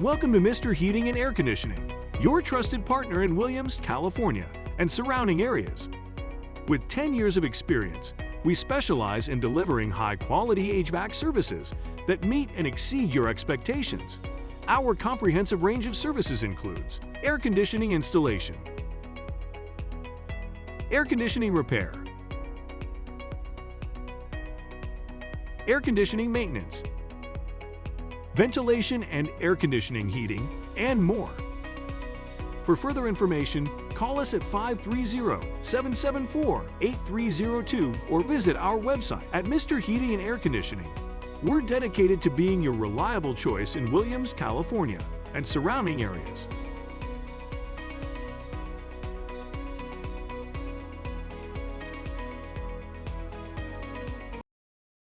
Welcome to Mr. Heating and Air Conditioning, your trusted partner in Williams, California, and surrounding areas. With 10 years of experience, we specialize in delivering high-quality HVAC services that meet and exceed your expectations. Our comprehensive range of services includes air conditioning installation, air conditioning repair, air conditioning maintenance, ventilation and air conditioning heating, and more. For further information, call us at 530-774-8302 or visit our website at Mr. Heating and Air Conditioning. We're dedicated to being your reliable choice in Williams, California, and surrounding areas.